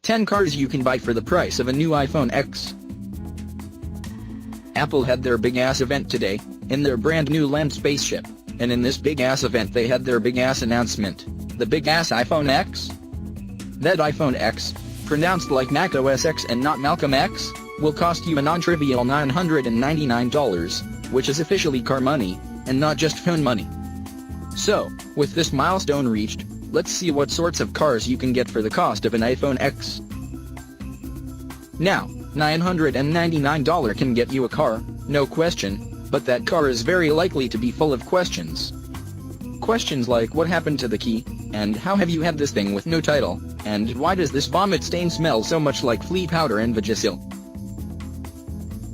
10 cars you can buy for the price of a new iPhone X. Apple had their big-ass event today, in their brand new land spaceship, and in this big-ass event they had their big-ass announcement, the big-ass iPhone X. That iPhone X, pronounced like Mac OS X and not Malcolm X, will cost you a non-trivial $999, which is officially car money, and not just phone money. So, with this milestone reached, let's see what sorts of cars you can get for the cost of an iPhone X. Now, $999 can get you a car, no question, but that car is very likely to be full of questions. Questions like what happened to the key, and how have you had this thing with no title, and why does this vomit stain smell so much like flea powder and Vagisil?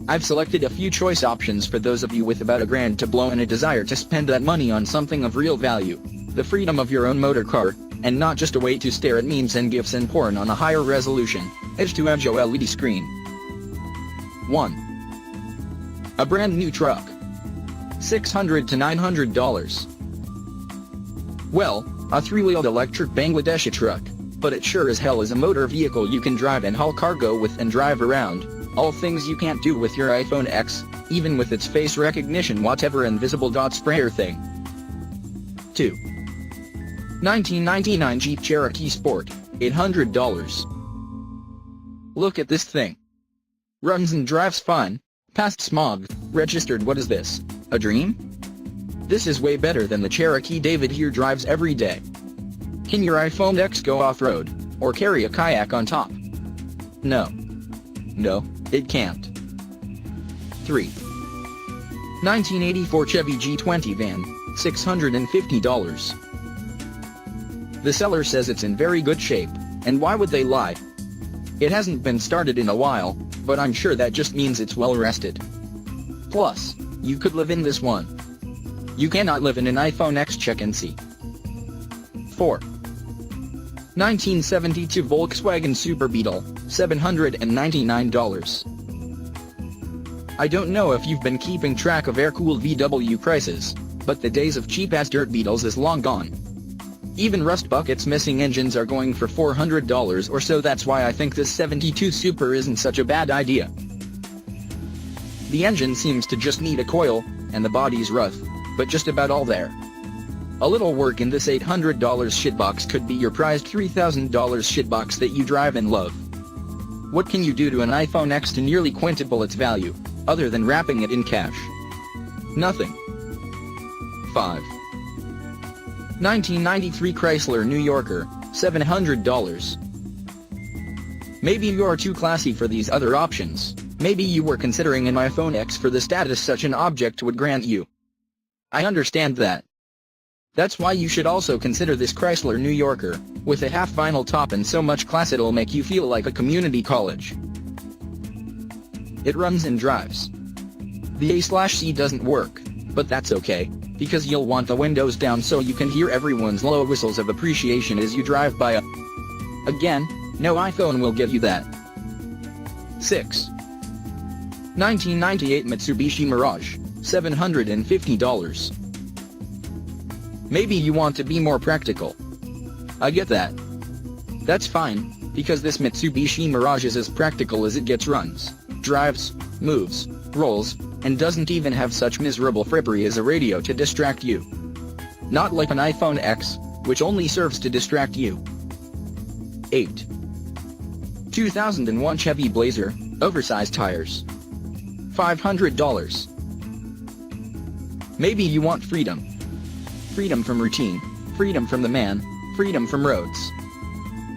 I've selected a few choice options for those of you with about $1,000 to blow and a desire to spend that money on something of real value, the freedom of your own motor car, and not just a way to stare at memes and gifs and porn on a higher resolution, edge-to-edge OLED screen. 1. A brand new truck. $600 to $900. Well, a three-wheeled electric Bangladeshi truck, but it sure as hell is a motor vehicle you can drive and haul cargo with and drive around. All things you can't do with your iPhone X, even with its face recognition whatever invisible dot sprayer thing. 2. 1999 Jeep Cherokee Sport, $800. Look at this thing. Runs and drives fine, passed smog, registered. What is this, a dream? This is way better than the Cherokee David here drives every day. Can your iPhone X go off-road, or carry a kayak on top? No. No, it can't. 3. 1984 Chevy G20 van, $650. The seller says it's in very good shape, and why would they lie? It hasn't been started in a while, but I'm sure that just means it's well rested. Plus, you could live in this one. You cannot live in an iPhone X. Check and see. 4. 1972 Volkswagen Super Beetle, $799. I don't know if you've been keeping track of air-cooled VW prices, but the days of cheap-ass dirt Beetles is long gone. Even Rust Bucket's missing engines are going for $400 or so. That's why I think this 72 Super isn't such a bad idea. The engine seems to just need a coil, and the body's rough, but just about all there. A little work in this $800 shitbox could be your prized $3,000 shitbox that you drive and love. What can you do to an iPhone X to nearly quintuple its value, other than wrapping it in cash? Nothing. 5. 1993 Chrysler New Yorker, $700. Maybe you're too classy for these other options. Maybe you were considering an iPhone X for the status such an object would grant you. I understand that. That's why you should also consider this Chrysler New Yorker, with a half vinyl top and so much class it'll make you feel like a community college. It runs and drives. The A/C doesn't work, but that's okay, because you'll want the windows down so you can hear everyone's low whistles of appreciation as you drive by. Again, no iPhone will give you that. 6. 1998 Mitsubishi Mirage, $750. Maybe you want to be more practical. I get that. That's fine, because this Mitsubishi Mirage is as practical as it gets. Runs, drives, moves, rolls, and doesn't even have such miserable frippery as a radio to distract you. Not like an iPhone X, which only serves to distract you. 8. 2001 Chevy Blazer, oversized tires. $500. Maybe you want freedom. Freedom from routine, freedom from the man, freedom from roads.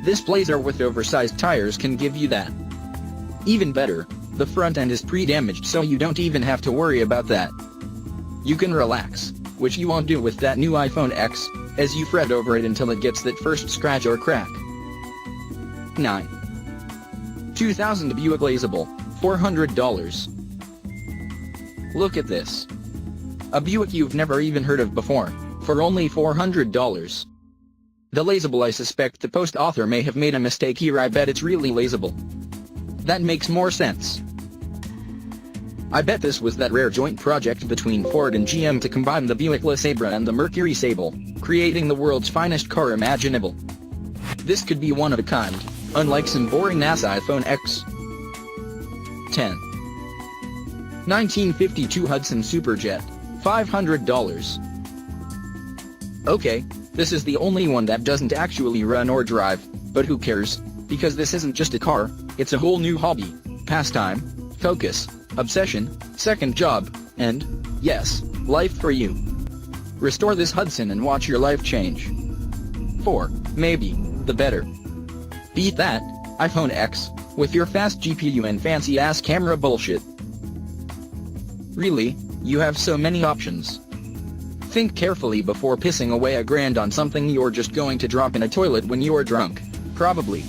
This Blazer with oversized tires can give you that. Even better, the front end is pre-damaged so you don't even have to worry about that. You can relax, which you won't do with that new iPhone X, as you fret over it until it gets that first scratch or crack. 9. 2000 Buick Label, $400. Look at this. A Buick you've never even heard of before, for only $400. The Label. I suspect the post author may have made a mistake here. I bet it's really Label. That makes more sense. I bet this was that rare joint project between Ford and GM to combine the Buick LeSabre and the Mercury Sable, creating the world's finest car imaginable. This could be one of a kind, Unlike some boring-ass iPhone X. 10. 1952 Hudson Super Jet, $500. Okay, this is the only one that doesn't actually run or drive, but who cares, because this isn't just a car, it's a whole new hobby, pastime, focus, obsession, second job, and, yes, life for you. Restore this Hudson and watch your life change. 4, maybe, the better. Beat that, iPhone X, with your fast GPU and fancy-ass camera bullshit. Really, you have so many options. Think carefully before pissing away $1,000 on something you're just going to drop in a toilet when you're drunk, probably.